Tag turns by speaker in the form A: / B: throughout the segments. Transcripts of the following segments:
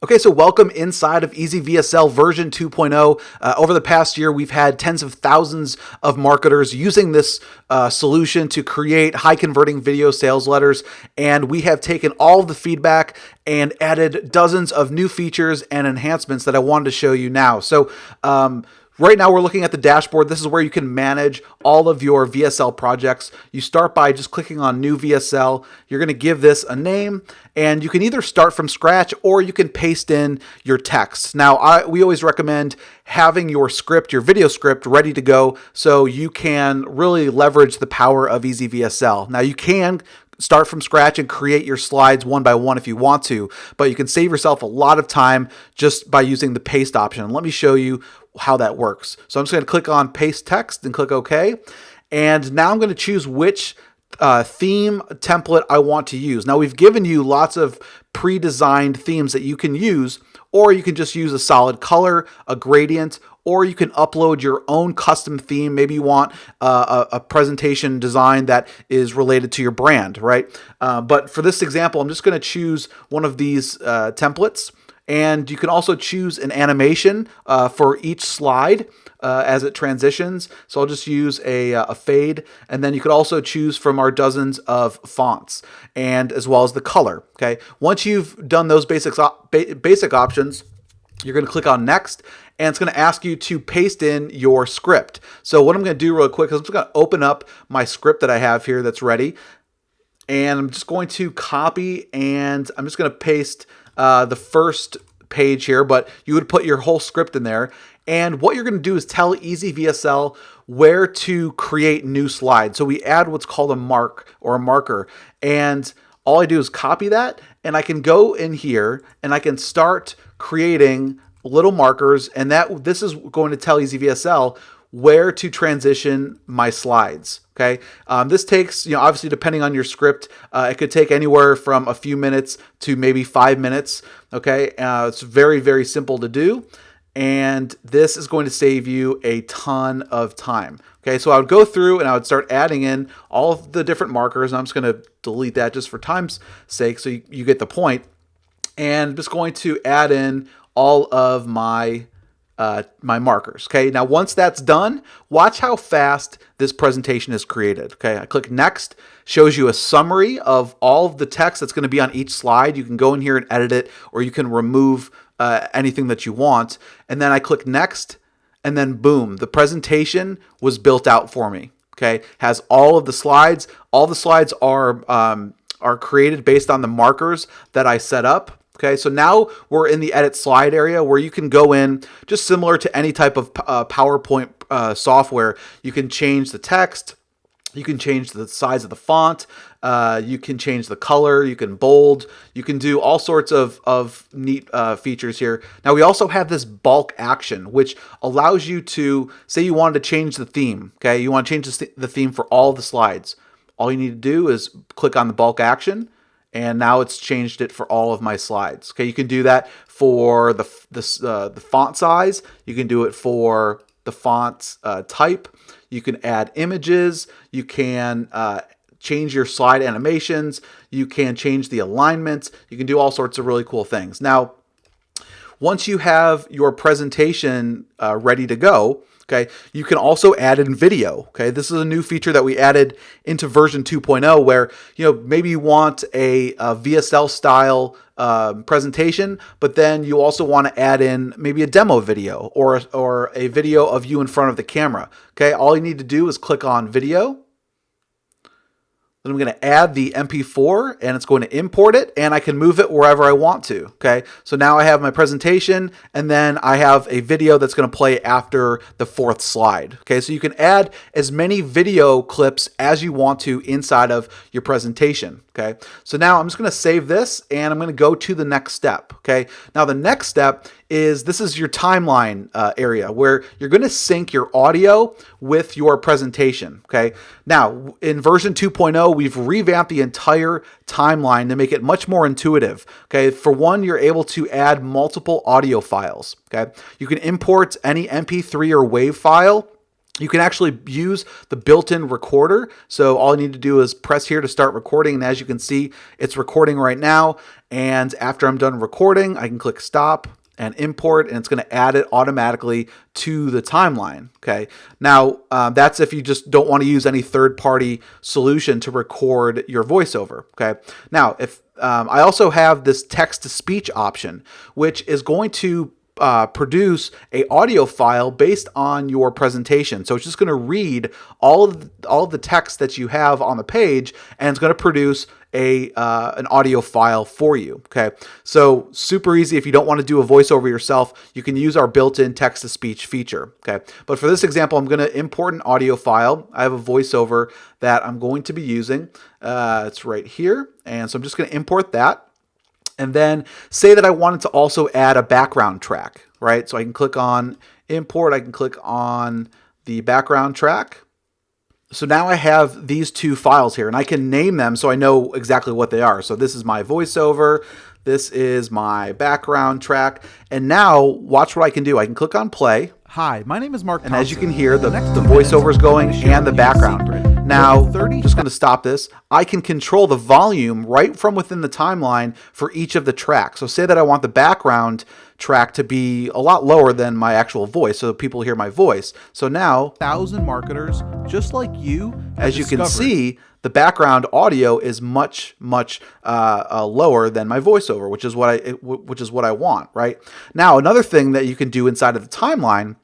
A: Okay, so welcome inside of EasyVSL version 2.0. Over the past year, we've had tens of thousands of marketers using this solution to create high converting video sales letters. And we have taken all of the feedback and added dozens of new features and enhancements that I wanted to show you now. So, right now we're looking at the dashboard. This is where you can manage all of your VSL projects. You start by just clicking on New VSL. You're going to give this a name, and you can either start from scratch or you can paste in your text. Now, we always recommend having your script, your video script, ready to go so you can really leverage the power of EasyVSL. Now, you can start from scratch and create your slides one by one if you want to, but you can save yourself a lot of time just by using the paste option. Let me show you how that works. So I'm just going to click on paste text and click OK. And now I'm going to choose which theme template I want to use. Now we've given you lots of pre-designed themes that you can use, or you can just use a solid color, a gradient, or you can upload your own custom theme. Maybe you want a presentation design that is related to your brand, right? But for this example, I'm just going to choose one of these templates. And you can also choose an animation for each slide as it transitions. So I'll just use a fade. And then you could also choose from our dozens of fonts, and as well as the color. Okay. Once you've done those basic options, you're going to click on next, and it's going to ask you to paste in your script. So what I'm going to do real quick is I'm just going to open up my script that I have here that's ready. And I'm just going to copy, and I'm just going to paste the first page here, but you would put your whole script in there. And what you're going to do is tell EasyVSL where to create new slides. So we add what's called a mark or a marker. And all I do is copy that, and I can go in here and I can start creating little markers. And this is going to tell EasyVSL where to transition my slides. Okay. This takes, obviously depending on your script, it could take anywhere from a few minutes to maybe 5 minutes. Okay. It's very, very simple to do. And this is going to save you a ton of time. Okay. So I would go through and I would start adding in all of the different markers. And I'm just going to delete that just for time's sake. So you get the point. And I'm just going to add in all of my markers. Okay. Now, once that's done, watch how fast this presentation is created. Okay. I click next, shows you a summary of all of the text that's going to be on each slide. You can go in here and edit it, or you can remove anything that you want. And then I click next, and then boom, the presentation was built out for me. Okay. Has all of the slides. All the slides are created based on the markers that I set up. Okay, so now we're in the edit slide area where you can go in, just similar to any type of PowerPoint software. You can change the text, you can change the size of the font, you can change the color, you can bold, you can do all sorts of neat features here. Now we also have this bulk action, which allows you to, say you wanted to change the theme, okay? You want to change the theme for all the slides. All you need to do is click on the bulk action, and now it's changed it for all of my slides. Okay, you can do that for the font size. You can do it for the font type. You can add images. You can change your slide animations. You can change the alignments. You can do all sorts of really cool things. Now, once you have your presentation ready to go, okay, you can also add in video. Okay, this is a new feature that we added into version 2.0 where, maybe you want a VSL style presentation, but then you also want to add in maybe a demo video or a video of you in front of the camera. Okay, all you need to do is click on video. Then I'm going to add the MP4, and it's going to import it, and I can move it wherever I want to. Okay, so now I have my presentation, and then I have a video that's going to play after the fourth slide. Okay, so you can add as many video clips as you want to inside of your presentation. Okay, so now I'm just going to save this, and I'm going to go to the next step. Okay, now the next step is this is your timeline area where you're going to sync your audio with your presentation. Okay, now in version 2.0, we've revamped the entire timeline to make it much more intuitive. Okay, for one, you're able to add multiple audio files. Okay, you can import any MP3 or WAV file You can actually use the built-in recorder. So all I need to do is press here to start recording. And as you can see, it's recording right now. And after I'm done recording, I can click stop and import, and it's going to add it automatically to the timeline. Okay. Now that's if you just don't want to use any third-party solution to record your voiceover. Okay. Now, if I also have this text-to-speech option, which is going to produce a audio file based on your presentation. So it's just going to read all of the text that you have on the page, and it's going to produce an audio file for you. Okay, so super easy. If you don't want to do a voiceover yourself, you can use our built-in text-to-speech feature. Okay, but for this example, I'm going to import an audio file. I have a voiceover that I'm going to be using. It's right here, and so I'm just going to import that. And then say that I wanted to also add a background track, right? So I can click on import, I can click on the background track. So now I have these two files here, and I can name them so I know exactly what they are. So this is my voiceover, this is my background track, and now watch what I can do. I can click on play.
B: Hi, my name is Mark Thompson.
A: And as you can hear, the voiceover is going and the background. Now, I'm just going to stop this. I can control the volume right from within the timeline for each of the tracks. So say that I want the background track to be a lot lower than my actual voice so people hear my voice. So now,
B: 1,000 marketers just like you,
A: as you can see, the background audio is much lower than my voiceover, which is what I want, right? Now, another thing that you can do inside of the timeline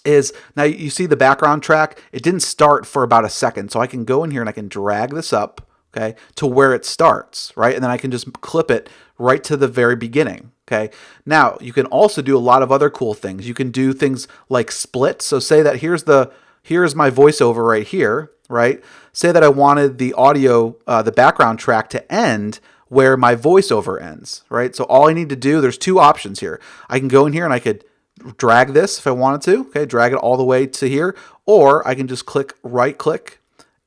A: is, now you see the background track, it didn't start for about a second. So I can go in here and I can drag this up, okay, to where it starts, right? And then I can just clip it right to the very beginning, okay? Now, you can also do a lot of other cool things. You can do things like split. So say that here's my voiceover right here, right? Say that I wanted the audio, the background track to end where my voiceover ends, right? So all I need to do, there's two options here. I can go in here and I could drag this if I wanted to, okay, drag it all the way to here, or I can just right click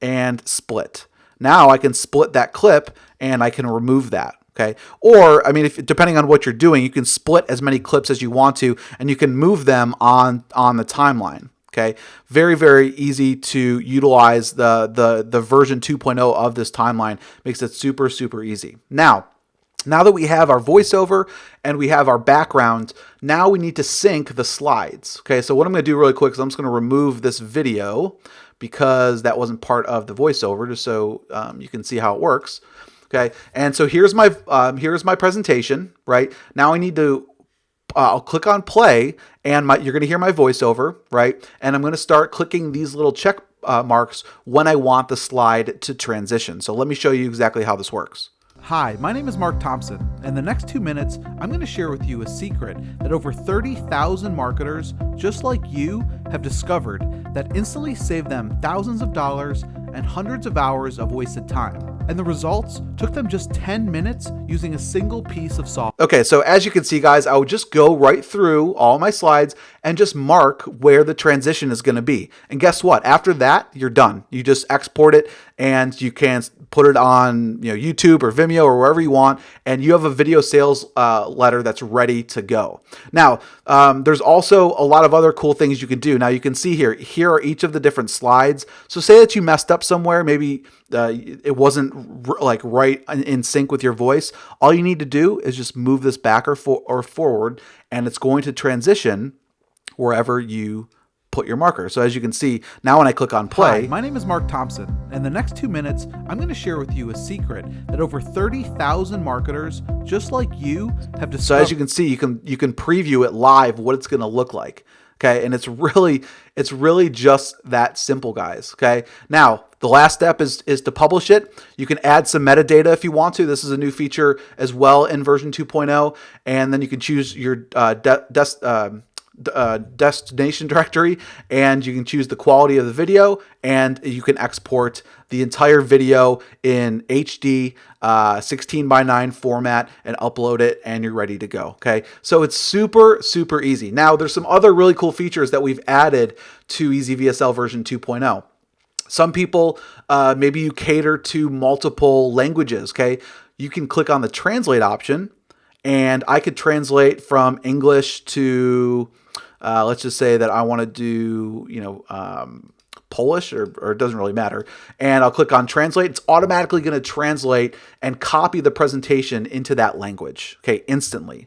A: and split. Now I can split that clip and I can remove that, okay? Or, I mean, depending on what you're doing, you can split as many clips as you want to, and you can move them on the timeline, okay? Very, very easy to utilize. The version 2.0 of this timeline makes it super, super easy. Now that we have our voiceover and we have our background, now we need to sync the slides. Okay, so what I'm going to do really quick is I'm just going to remove this video because that wasn't part of the voiceover, just so you can see how it works. Okay, and so here's my presentation. Right now, I need to I'll click on play, and you're going to hear my voiceover, right? And I'm going to start clicking these little check marks when I want the slide to transition. So let me show you exactly how this works.
B: Hi, my name is Mark Thompson. In the next 2 minutes, I'm going to share with you a secret that over 30,000 marketers just like you have discovered that instantly save them thousands of dollars and hundreds of hours of wasted time. And the results took them just 10 minutes using a single piece of software.
A: Okay, so as you can see, guys, I would just go right through all my slides and just mark where the transition is going to be. And guess what? After that, you're done. You just export it and you can put it on YouTube or Vimeo or wherever you want, and you have a video sales letter that's ready to go. Now, there's also a lot of other cool things you can do. Now, you can see here are each of the different slides. So say that you messed up somewhere, maybe it wasn't right in sync with your voice. All you need to do is just move this back or forward, and it's going to transition wherever you put your marker. So as you can see, now when I click on play.
B: Hi, my name is Mark Thompson. In the next 2 minutes, I'm going to share with you a secret that over 30,000 marketers just like you have discovered.
A: So as you can see, you can preview it live what it's going to look like. Okay, and it's really just that simple, guys. Okay, now the last step is to publish it. You can add some metadata if you want to. This is a new feature as well in version 2.0, and then you can choose your destination directory, and you can choose the quality of the video, and you can export the entire video in HD 16:9 format and upload it, and you're ready to go. Okay, so it's super easy. Now there's some other really cool features that we've added to EasyVSL version 2.0. Some people, maybe you cater to multiple languages. Okay, you can click on the translate option, and I could translate from English to let's just say that I want to do, Polish, or it doesn't really matter. And I'll click on translate. It's automatically going to translate and copy the presentation into that language, okay, instantly.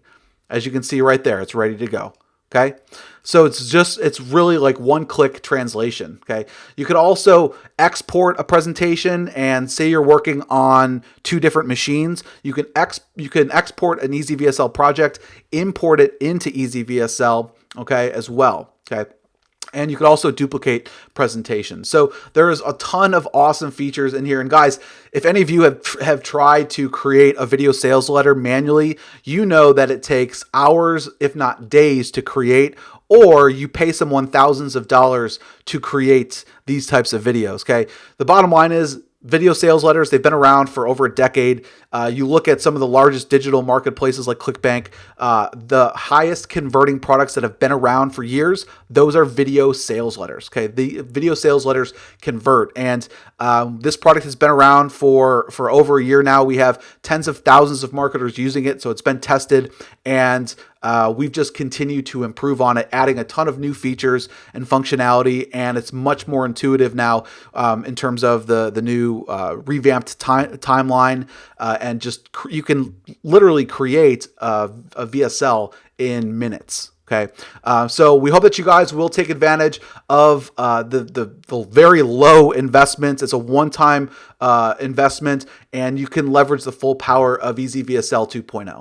A: As you can see right there, it's ready to go. Okay, so it's really like one-click translation. Okay, you could also export a presentation, and say you're working on two different machines. You can export an EasyVSL project, import it into EasyVSL, okay, as well. Okay. And you could also duplicate presentations. So there's a ton of awesome features in here. And guys, if any of you have tried to create a video sales letter manually, you know that it takes hours, if not days, to create, or you pay someone thousands of dollars to create these types of videos. Okay. The bottom line is, video sales letters, they've been around for over a decade. You look at some of the largest digital marketplaces like ClickBank, the highest converting products that have been around for years, those are video sales letters. Okay, the video sales letters convert, and this product has been around for over a year now. We have tens of thousands of marketers using it, so it's been tested, and we've just continued to improve on it, adding a ton of new features and functionality, and it's much more intuitive now in terms of the new revamped timeline, and just you can literally create a VSL in minutes. Okay, so we hope that you guys will take advantage of the very low investment. It's a one-time investment, and you can leverage the full power of EasyVSL 2.0.